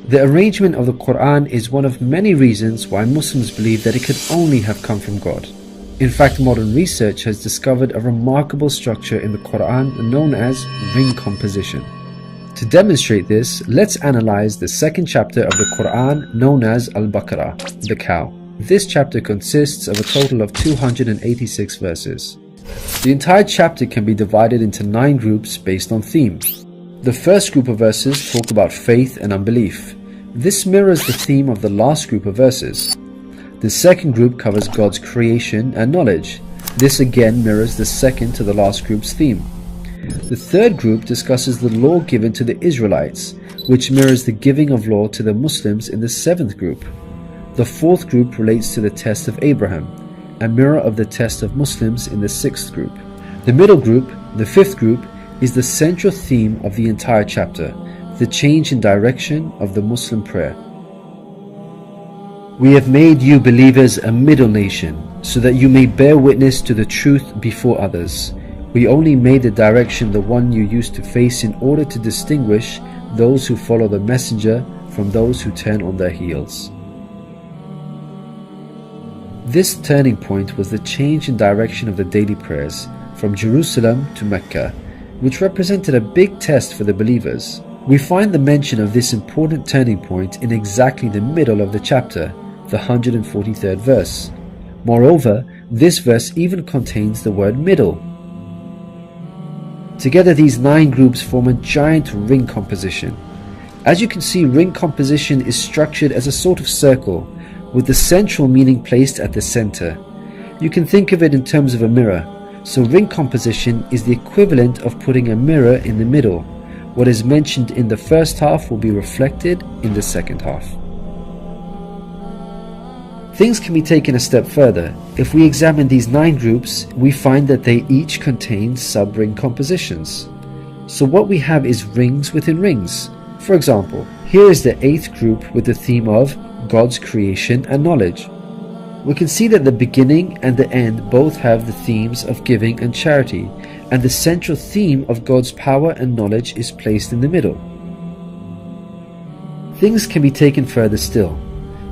The arrangement of the Quran is one of many reasons why Muslims believe that it could only have come from God. In fact, modern research has discovered a remarkable structure in the Quran known as ring composition. To demonstrate this, let's analyze the second chapter of the Quran known as Al-Baqarah, the cow. This chapter consists of a total of 286 verses. The entire chapter can be divided into 9 groups based on theme. The first group of verses talk about faith and unbelief. This mirrors the theme of the last group of verses. The second group covers God's creation and knowledge. This again mirrors the second to the last group's theme. The third group discusses the law given to the Israelites, which mirrors the giving of law to the Muslims in the 7th group. The fourth group relates to the test of Abraham, a mirror of the test of Muslims in the 6th group. The middle group, the 5th group, is the central theme of the entire chapter, the change in direction of the Muslim prayer. We have made you believers a middle nation, so that you may bear witness to the truth before others. We only made the direction the one you used to face in order to distinguish those who follow the messenger from those who turn on their heels. This turning point was the change in direction of the daily prayers from Jerusalem to Mecca, which represented a big test for the believers. We find the mention of this important turning point in exactly the middle of the chapter, the 143rd verse. Moreover, this verse even contains the word middle. Together, these 9 groups form a giant ring composition. As you can see, ring composition is structured as a sort of circle, with the central meaning placed at the center. You can think of it in terms of a mirror, so ring composition is the equivalent of putting a mirror in the middle. What is mentioned in the first half will be reflected in the second half. Things can be taken a step further. If we examine these 9 groups, we find that they each contain sub-ring compositions. So what we have is rings within rings. For example, here is the 8th group with the theme of God's creation and knowledge. We can see that the beginning and the end both have the themes of giving and charity, and the central theme of God's power and knowledge is placed in the middle. Things can be taken further still.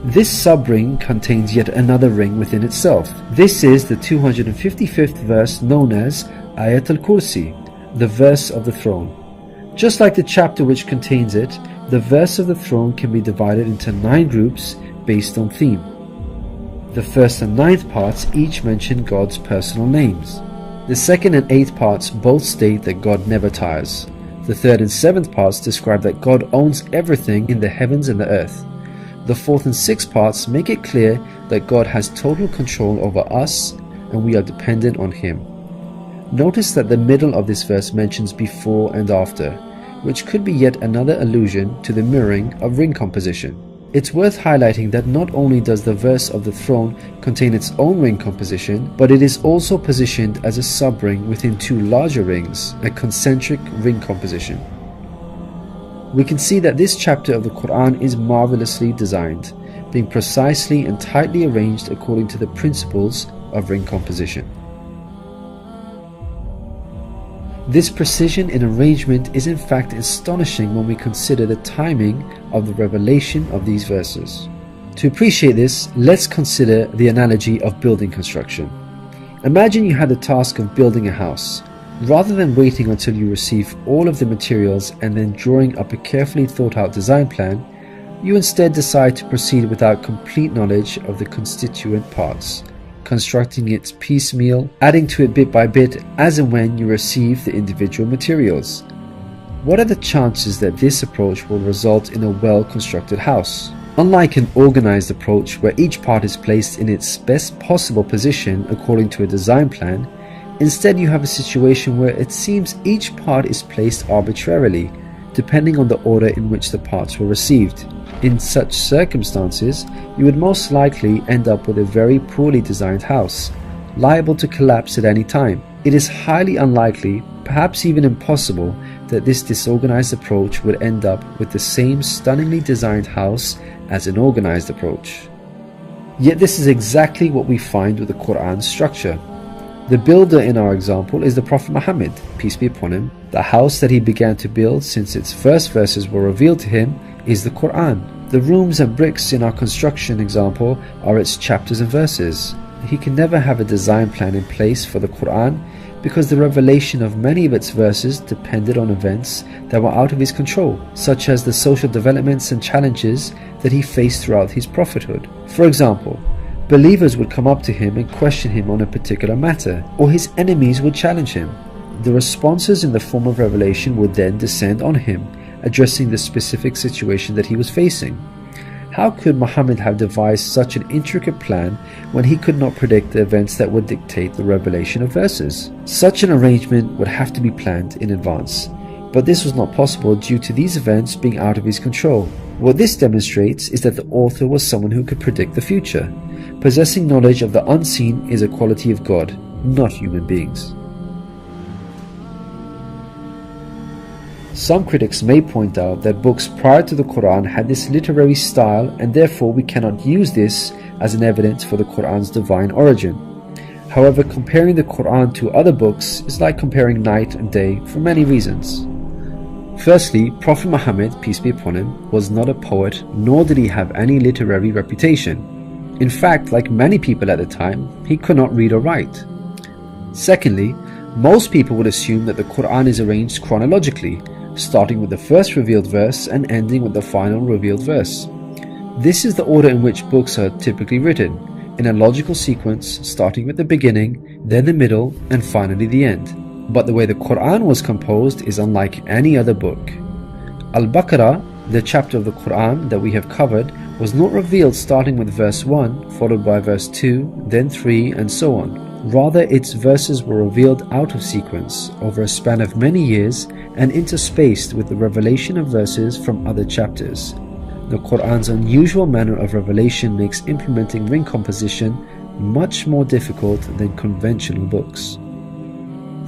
This sub-ring contains yet another ring within itself. This is the 255th verse known as Ayat al-Kursi, the verse of the throne. Just like the chapter which contains it, the verse of the throne can be divided into 9 groups based on theme. The first and 9th parts each mention God's personal names. The 2nd and 8th parts both state that God never tires. The 3rd and 7th parts describe that God owns everything in the heavens and the earth. The 4th and 6th parts make it clear that God has total control over us and we are dependent on Him. Notice that the middle of this verse mentions before and after, which could be yet another allusion to the mirroring of ring composition. It's worth highlighting that not only does the verse of the throne contain its own ring composition, but it is also positioned as a sub-ring within 2 larger rings, a concentric ring composition. We can see that this chapter of the Quran is marvelously designed, being precisely and tightly arranged according to the principles of ring composition. This precision in arrangement is in fact astonishing when we consider the timing of the revelation of these verses. To appreciate this, let's consider the analogy of building construction. Imagine you had the task of building a house. Rather than waiting until you receive all of the materials and then drawing up a carefully thought out design plan, you instead decide to proceed without complete knowledge of the constituent parts, constructing it piecemeal, adding to it bit by bit as and when you receive the individual materials. What are the chances that this approach will result in a well-constructed house? Unlike an organized approach where each part is placed in its best possible position according to a design plan, instead you have a situation where it seems each part is placed arbitrarily, depending on the order in which the parts were received. In such circumstances, you would most likely end up with a very poorly designed house, liable to collapse at any time. It is highly unlikely, perhaps even impossible, that this disorganized approach would end up with the same stunningly designed house as an organized approach. Yet this is exactly what we find with the Quran's structure. The builder in our example is the Prophet Muhammad, peace be upon him. The house that he began to build since its first verses were revealed to him is the Quran. The rooms and bricks in our construction example are its chapters and verses. He can never have a design plan in place for the Quran because the revelation of many of its verses depended on events that were out of his control, such as the social developments and challenges that he faced throughout his prophethood. For example, believers would come up to him and question him on a particular matter, or his enemies would challenge him. The responses in the form of revelation would then descend on him, addressing the specific situation that he was facing. How could Muhammad have devised such an intricate plan when he could not predict the events that would dictate the revelation of verses? Such an arrangement would have to be planned in advance, but this was not possible due to these events being out of his control. What this demonstrates is that the author was someone who could predict the future. Possessing knowledge of the unseen is a quality of God, not human beings. Some critics may point out that books prior to the Quran had this literary style, and therefore we cannot use this as an evidence for the Quran's divine origin. However, comparing the Quran to other books is like comparing night and day for many reasons. Firstly, Prophet Muhammad, peace be upon him, was not a poet, nor did he have any literary reputation. In fact, like many people at the time, he could not read or write. Secondly, most people would assume that the Quran is arranged chronologically, starting with the first revealed verse and ending with the final revealed verse. This is the order in which books are typically written, in a logical sequence starting with the beginning, then the middle, and finally the end. But the way the Quran was composed is unlike any other book. Al-Baqarah, the chapter of the Quran that we have covered, was not revealed starting with verse 1, followed by verse 2, then 3, and so on. Rather, its verses were revealed out of sequence, over a span of many years, and interspaced with the revelation of verses from other chapters. The Quran's unusual manner of revelation makes implementing ring composition much more difficult than conventional books.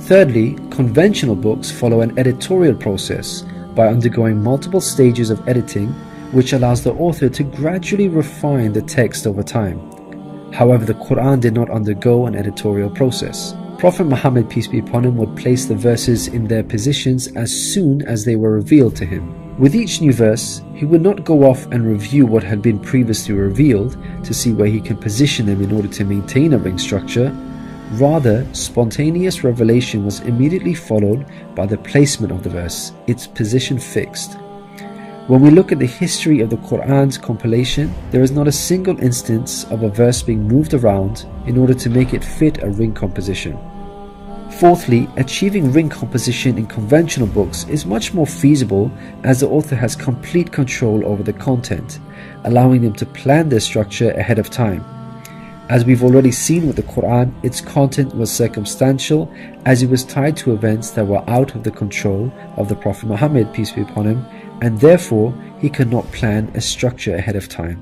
Thirdly, conventional books follow an editorial process by undergoing multiple stages of editing, which allows the author to gradually refine the text over time. However, the Quran did not undergo an editorial process. Prophet Muhammad, peace be upon him, would place the verses in their positions as soon as they were revealed to him. With each new verse, he would not go off and review what had been previously revealed to see where he can position them in order to maintain a ring structure. Rather, spontaneous revelation was immediately followed by the placement of the verse, its position fixed. When we look at the history of the Quran's compilation, there is not a single instance of a verse being moved around in order to make it fit a ring composition. Fourthly, achieving ring composition in conventional books is much more feasible as the author has complete control over the content, allowing them to plan their structure ahead of time. As we've already seen with the Quran, its content was circumstantial as it was tied to events that were out of the control of the Prophet Muhammad, peace be upon him, and therefore he could not plan a structure ahead of time.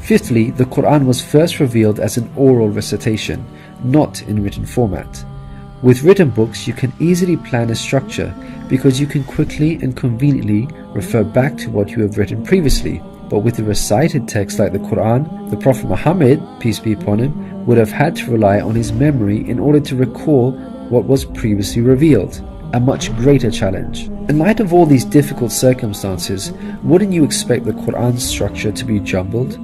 Fifthly, the Quran was first revealed as an oral recitation, not in written format. With written books, you can easily plan a structure because you can quickly and conveniently refer back to what you have written previously. But with a recited text like the Quran, the Prophet Muhammad, peace be upon him, would have had to rely on his memory in order to recall what was previously revealed, a much greater challenge. In light of all these difficult circumstances, wouldn't you expect the Quran's structure to be jumbled?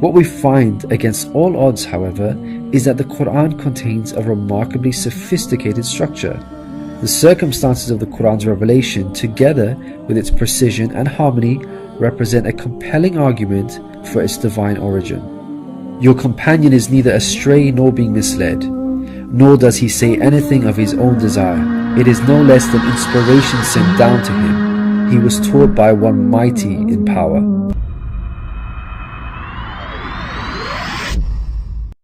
What we find against all odds, however, is that the Quran contains a remarkably sophisticated structure. The circumstances of the Quran's revelation, together with its precision and harmony, represent a compelling argument for its divine origin. Your companion is neither astray nor being misled, nor does he say anything of his own desire. It is no less than inspiration sent down to him. He was taught by one mighty in power.